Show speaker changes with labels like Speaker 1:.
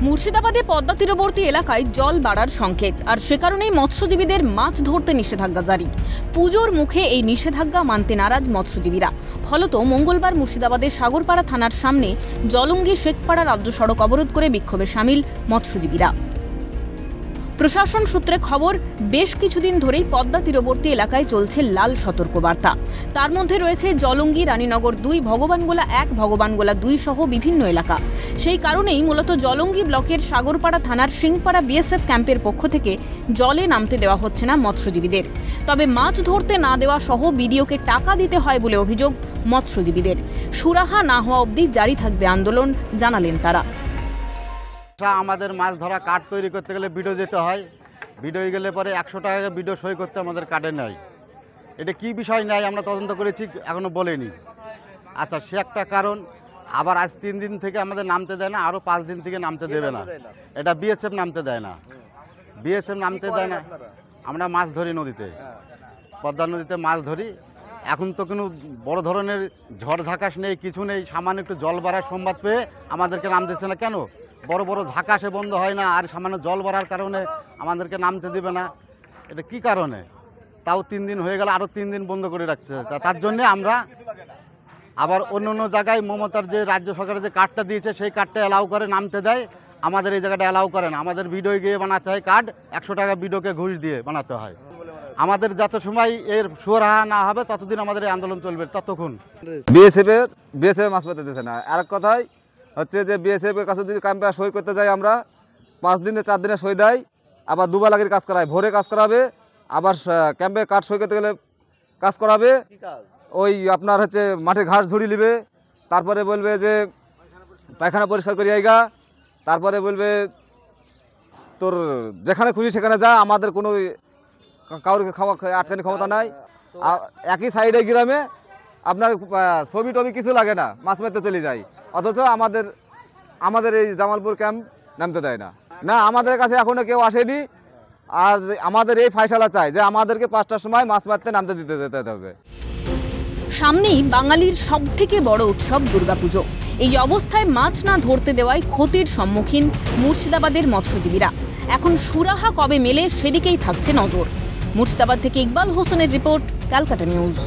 Speaker 1: মুর্শিদাবাদে পদ্মা তীরবর্তী এলাকায় জল বাড়ার সংকেত, আর সে কারণেই মৎস্যজীবীদের মাছ ধরতে নিষেধাজ্ঞা জারি। পুজোর মুখে এই নিষেধাজ্ঞা মানতে নারাজ মৎস্যজীবীরা। ফলত মঙ্গলবার মুর্শিদাবাদের সাগরপাড়া থানার সামনে জলঙ্গি শেখপাড়া রাজ্য সড়ক অবরোধ করে বিক্ষোভে সামিল মৎস্যজীবীরা। প্রশাসন সূত্রে খবর, বেশ কিছুদিন ধরেই পদ্মা তীরবর্তী এলাকায় চলছে লাল সতর্কবার্তা। তার মধ্যে রয়েছে জলঙ্গি, রানীনগর 2, ভগবানগোলা 1, ভগবানগোলা 2 সহ বিভিন্ন এলাকা। সেই কারণেই মূলত জলঙ্গি ব্লকের সাগরপাড়া থানার সিংপাড়া বিএসএফ ক্যাম্পের পক্ষ থেকে জলে নামতে দেওয়া হচ্ছে না মৎস্যজীবীদের। তবে মাছ ধরতে না দেওয়া সহ বিডিওকে টাকা দিতে হয় বলে অভিযোগ মৎস্যজীবীদের। সুরাহা না হওয়া অবধি জারি থাকবে আন্দোলন, জানালেন তারা।
Speaker 2: আমাদের মাছ ধরা কার্ড তৈরি করতে গেলে বিডিও যেতে হয়। বিডিও গেলে পরে 100 টাকা বিডিও সই করতে আমাদের কার্ডে নেয়। এটা কি বিষয় নেয় আমরা তদন্ত করেছি, এখনো বলেনি। আচ্ছা, সে একটা কারণ। আবার আজ 3 দিন থেকে আমাদের নামতে দেয় না, আরও 5 দিন থেকে নামতে দেবে না। এটা বিএসএফ নামতে দেয় না। বিএসএফ নামতে দেয় না। আমরা মাছ ধরি নদীতে, পদ্মা নদীতে মাছ ধরি। এখন তো কোনো বড় ধরনের ঝড় ঝাঁকাশ নেই, কিছু নেই। সামান্য একটু জল বাড়ার সংবাদ পেয়ে আমাদেরকে নাম দিচ্ছে না। কেন? বড় বড় ঝাঁকাশে বন্ধ হয় না, আর সামান্য জল বাড়ার কারণে আমাদেরকে নামতে দিবে না। এটা কি কারণে? তাও 3 দিন হয়ে গেল, আরও 3 দিন বন্ধ করে রাখছে। তার জন্যে আমরা আবার অন্য জায়গায় মমতার যে রাজ্য সরকারের যে কার্ডটা দিয়েছে সেই কার্ডটা অ্যালাউ করে নামতে দেয়, আমাদের এই জায়গাটা অ্যালাউ করে না। আমাদের বিডিও গিয়ে বানাতে হয় কার্ড, 100 টাকা বিডিওকে ঘুষ দিয়ে বানাতে হয়। আমাদের যত সময় এর সুরাহা না হবে ততদিন আমাদের এই আন্দোলন চলবে, ততক্ষণ।
Speaker 3: বিএসএফ মাছ পেতে দিচ্ছে না। আর এক কথায় হচ্ছে যে বিএসএফ এর কাছে যদি ক্যাম্পে সই করতে যাই আমরা, 5 দিনে 4 দিনে সই দেয়, আবার দুবেলাগির কাজ করায়। ভোরে কাজ করাবে, আবার ক্যাম্পে কাঠ সই করতে গেলে কাজ করাবে। ওই আপনার হচ্ছে মাঠে ঘাস ঝুড়ি নেবে, তারপরে বলবে যে পায়খানা পরিষ্কার করি আইগা, তারপরে বলবে তোর যেখানে খুশি সেখানে যা, আমাদের কোনো কাউকে আটকানি ক্ষমতা নাই। একই সাইডে গ্রামে আপনার ছবি টবি কিছু লাগে না, মাছ মারতে চলে যায়। অথচ আমাদের এই জামালপুর ক্যাম্প নামতে দেয় না। না, আমাদের কাছে এখনো কেউ আসেনি। আর আমাদের এই ফয়সালা চাই যে আমাদেরকে 5টার সময় মাছ মারতে নামতে যেতে হবে।
Speaker 1: সামনেই বাঙালির সবথেকে বড় উৎসব দুর্গাপুজো। এই অবস্থায় মাছ না ধরতে দেওয়ায় ক্ষতির সম্মুখীন মুর্শিদাবাদের মৎস্যজীবীরা। এখন সুরাহা কবে মেলে সেদিকেই থাকছে নজর। মুর্শিদাবাদ থেকে ইকবাল হোসেনের রিপোর্ট, ক্যালকাটা নিউজ।